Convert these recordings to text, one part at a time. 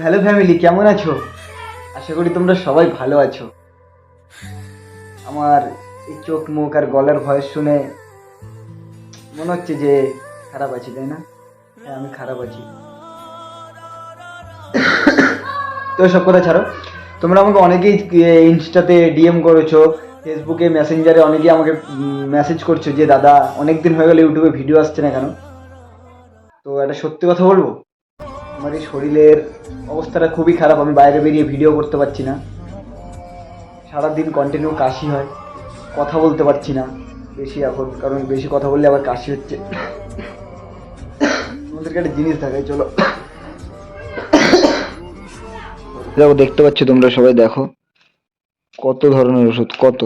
Hello family, কেমন আছো? আশা করি তোমরা সবাই ভালো আছো। আমার এই চোখ মুখ আর গলার ভয়েস শুনে মনে হচ্ছে যে খারাপ আছি, তাই না? হ্যাঁ, আমি খারাপ আছি। তো সব কথা ছাড়ো, তোমরা আমাকে অনেকেই ইনস্টাতে ডিএম করেছো, ফেসবুকে মেসেঞ্জারে অনেকেই আমাকে মেসেজ করছো যে দাদা অনেক দিন হয়ে গেল ইউটিউবে ভিডিও আসছে না কেন। তো একটা সত্যি কথা বলবো, আমার এই শরীরের অবস্থাটা খুবই খারাপ। আমি বাইরে বেরিয়ে ভিডিও করতে পারছি না, সারাদিন কন্টিনিউ কাশি হয়, কথা বলতে পারছি না বেশি এখন, কারণ বেশি কথা বললে আবার কাশি হচ্ছে। তোমাদেরকে একটা জিনিস দেখাই, চলো। দেখো, দেখতে পাচ্ছ তোমরা সবাই, দেখো কত ধরনের ওষুধ, কত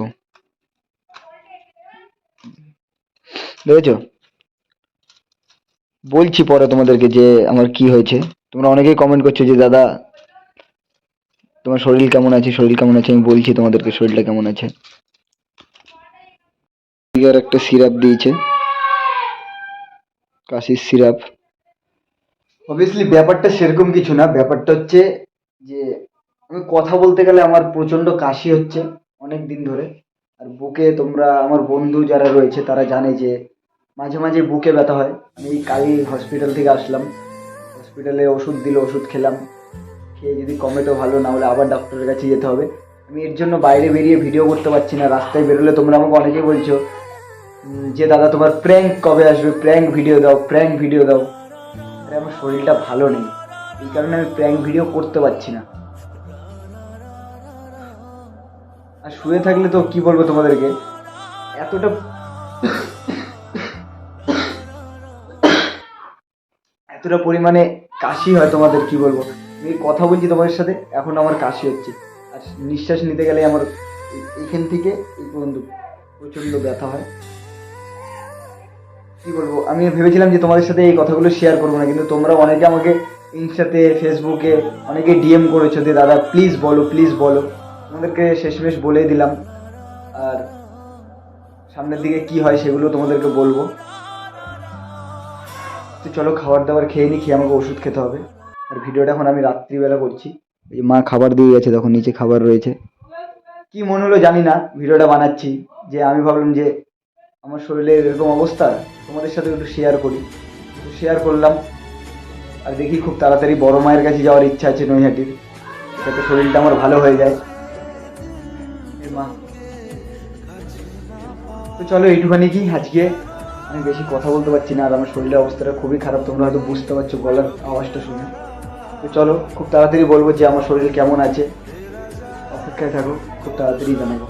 দেখেছো। বলছি পরে তোমাদেরকে যে আমার কি হয়েছে। তোমরা অনেকেই কমেন্ট করছো যে দাদা তোমার শরীর কেমন আছে, শরীর কেমন আছে। আমি বলছি তোমাদেরকে শরীরটা কেমন আছে। আর একটা সিরাপ দিয়েছে, কাশির সিরাপ। অবভিয়াসলি ব্যাপারটা সেরকম কিছু না, ব্যাপারটা হচ্ছে যে আমি কথা বলতে গেলে আমার প্রচন্ড কাশি হচ্ছে অনেক দিন ধরে। আর বুকে, তোমরা আমার বন্ধু যারা রয়েছে তারা জানে যে মাঝে মাঝে বুকে ব্যথা হয়। আমি এই কালই হসপিটাল থেকে আসলাম, হসপিটালে ওষুধ দিল, ওষুধ খেলাম, খেয়ে যদি কমে তো ভালো, না হলে আবার ডাক্তারের কাছে যেতে হবে। আমি এর জন্য বাইরে বেরিয়ে ভিডিও করতে পারছি না। রাস্তায় বেরোলে তোমরা আমাকে অনেকেই বলছো যে দাদা তোমার প্র্যাঙ্ক কবে আসবে, প্র্যাঙ্ক ভিডিও দাও, প্র্যাঙ্ক ভিডিও দাও। আরে আমার শরীরটা ভালো নেই, এই কারণে আমি প্র্যাঙ্ক ভিডিও করতে পারছি না। আর শুয়ে থাকলে তো কি বলবো তোমাদেরকে, এতটা এতটা পরিমাণে কাশি হয়, তোমাদের কি বলবো। আমি কথা বলছি তোমাদের সাথে, এখন আমার কাশি হচ্ছে। আর নিঃশ্বাস নিতে গেলে আমার এইখান থেকে এই পর্যন্ত প্রচণ্ড ব্যথা হয়। কি বলবো, আমি ভেবেছিলাম যে তোমাদের সাথে এই কথাগুলো শেয়ার করবো না, কিন্তু তোমরা অনেকে আমাকে ইনস্টাতে, ফেসবুকে অনেকে ডিএম করেছো যে দাদা প্লিজ বলো, প্লিজ বলো। তোমাদেরকে শেষমেশ বলেই দিলাম। আর সামনের দিকে কি হয় সেগুলো তোমাদেরকে বলবো। তো চলো খাবার দাবার খেয়ে নি, খেয়ে আমাকে ওষুধ খেতে হবে। আর ভিডিওটা এখন আমি রাত্রিবেলা করছি। এই মা খাবার দিয়ে গেছে, তখন নিচে খাবার রয়েছে। কি মনে হলো জানি না, ভিডিওটা বানাচ্ছি যে আমি ভাবলাম যে আমার শরীরের এরকম অবস্থা, তোমাদের সাথে একটু শেয়ার করি, একটু শেয়ার করলাম। আর দেখি খুব তাড়াতাড়ি বড় মায়ের কাছে যাওয়ার ইচ্ছা আছে নৈহাটির, যাতে শরীরটা আমার ভালো হয়ে যায়। এ মা, তো চলো এইটুখানি কি আজকে। আমি বেশি কথা বলতে পারছি না, আর আমার শরীরের অবস্থাটা খুবই খারাপ, তোমরা হয়তো বুঝতে পারছো গলার আওয়াজটা শুনে। তো চলো, খুব তাড়াতাড়ি বলবো যে আমার শরীর কেমন আছে। অপেক্ষায় থাকো, খুব তাড়াতাড়ি জানাবো।